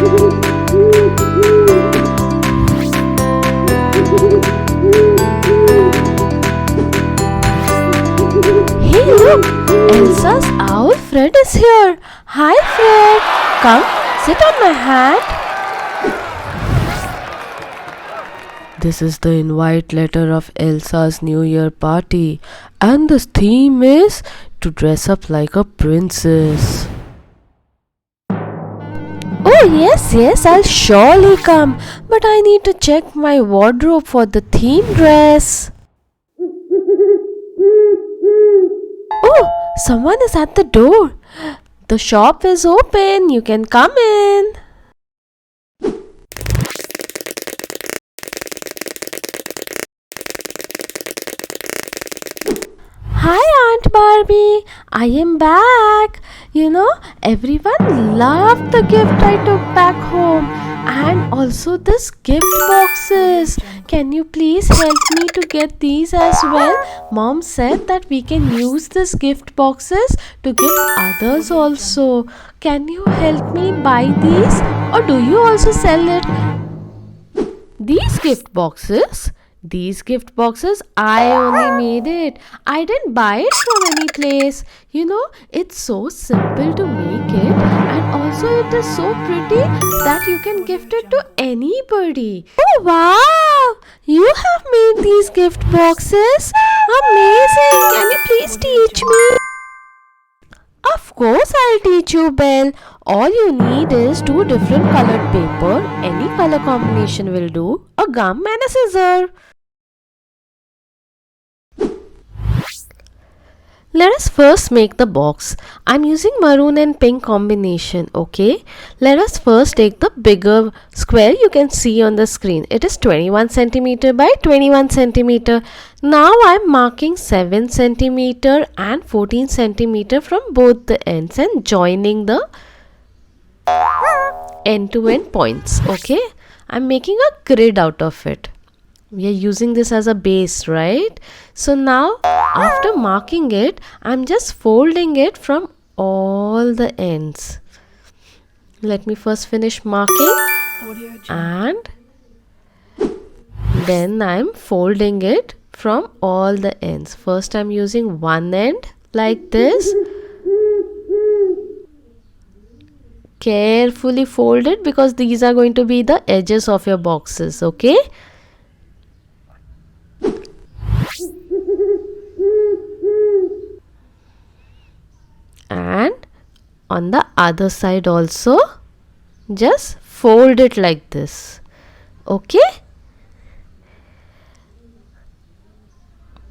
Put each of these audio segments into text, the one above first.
Hey look! Elsa's owl Fred is here! Hi Fred! Come, sit on my hat. This is the invite letter of Elsa's New Year party, and the theme is to dress up like a princess. Oh yes, I'll surely come, but I need to check my wardrobe for the theme dress. Oh, someone is at the door. The shop is open. You can come in. Hi Aunt Barbie, I am back. Everyone loved the gift I took back home, and also this gift boxes. Can you please help me to get these as well? Mom said that we can use this gift boxes to give others also. Can you help me buy these, or do you also sell it? These gift boxes, I only made it. I didn't buy it from any place. It's so simple to make it, and also it is so pretty that you can gift it to anybody. Oh wow! You have made these gift boxes? Amazing! Can you please teach me? Of course I'll teach you, Belle. All you need is two different colored paper. Any color combination will do. A gum and a scissor. Let us first make the box. I'm using maroon and pink combination, okay? Let us first take the bigger square you can see on the screen. It is 21 centimeter by 21 centimeter. Now I'm marking 7 centimeter and 14 centimeter from both the ends and joining the end-to-end points, okay? I'm making a grid out of it. We are using this as a base, right? So now after marking it, I'm just folding it from all the ends. Let me first finish marking, and then I'm folding it from all the ends. First I'm using one end like this. Carefully fold it because these are going to be the edges of your boxes, okay? And on the other side also, just fold it like this, okay?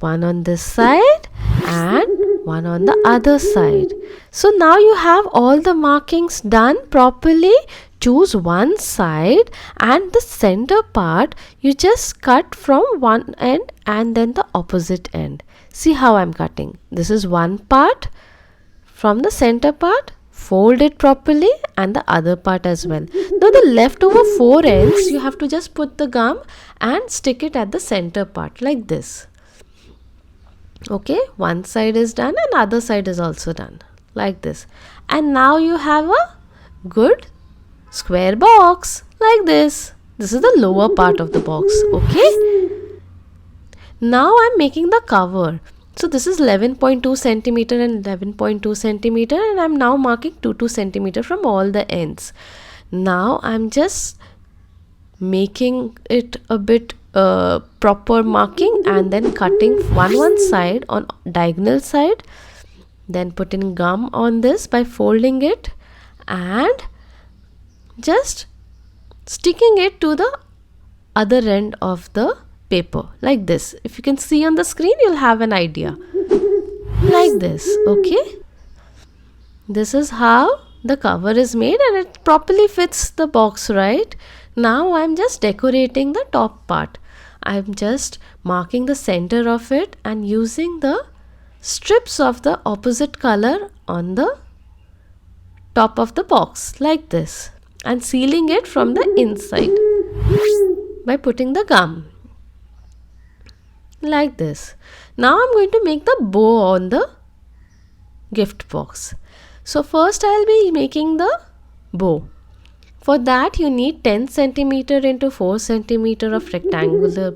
One on this side and one on the other side. So now you have all the markings done properly. Choose one side, and the center part you just cut from one end and then the opposite end. See how I'm cutting. This is one part. From the center part, fold it properly, and the other part as well. Now the leftover 4 ends, you have to just put the gum and stick it at the center part like this. Okay, one side is done and other side is also done like this. And now you have a good square box like this. This is the lower part of the box, okay? Now I'm making the cover. So this is 11.2 centimeter and 11.2 centimeter, and I'm now marking 2 centimeter from all the ends. Now I'm just making it a bit proper marking, and then cutting one side on diagonal side, then putting gum on this by folding it and just sticking it to the other end of the paper like this. If you can see on the screen, you'll have an idea like this, okay? This is how the cover is made, and it properly fits the box, right? Now I'm just decorating the top part. I'm just marking the center of it and using the strips of the opposite color on the top of the box like this, and sealing it from the inside by putting the gum like this. Now I'm going to make the bow on the gift box. So first I'll be making the bow. For that you need 10 centimeter into 4 centimeter of rectangular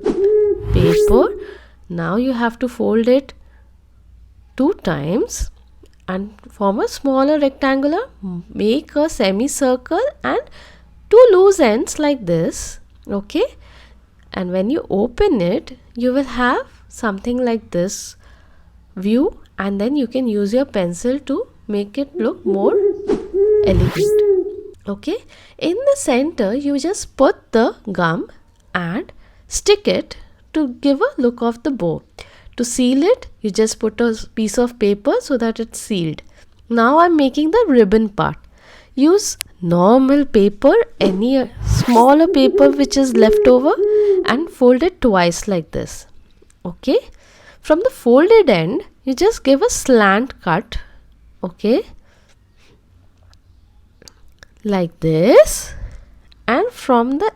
paper. Now you have to fold it 2 times and form a smaller rectangular. Make a semicircle and 2 loose ends like this. Okay, and when you open it, you will have something like this view, and then you can use your pencil to make it look more elegant. Okay, in the center you just put the gum and stick it to give a look of the bow. To seal it, you just put a piece of paper so that it's sealed. Now I'm making the ribbon part. Use normal paper, any smaller paper which is left over, and fold it twice like this. Okay, from the folded end you just give a slant cut. Okay, like this, and from the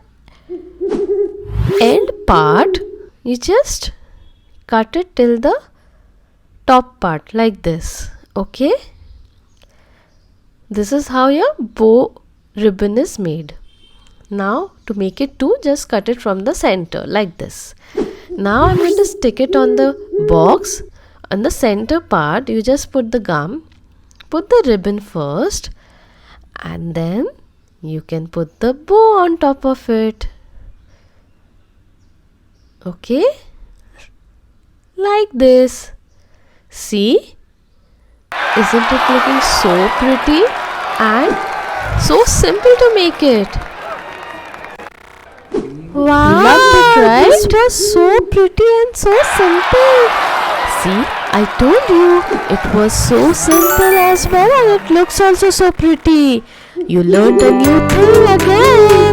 end part you just cut it till the top part like this. Okay, this is how your bow ribbon is made. Now to make it two, just cut it from the center like this. Now I'm going to stick it on the box. On the center part you just put the gum, put the ribbon first, and then you can put the bow on top of it. Okay, like this. See, isn't it looking so pretty and so simple to make it? Wow, Loved it, right? this was so pretty and so simple. See, I told you it was so simple as well, and it looks also so pretty. You learned a new thing again.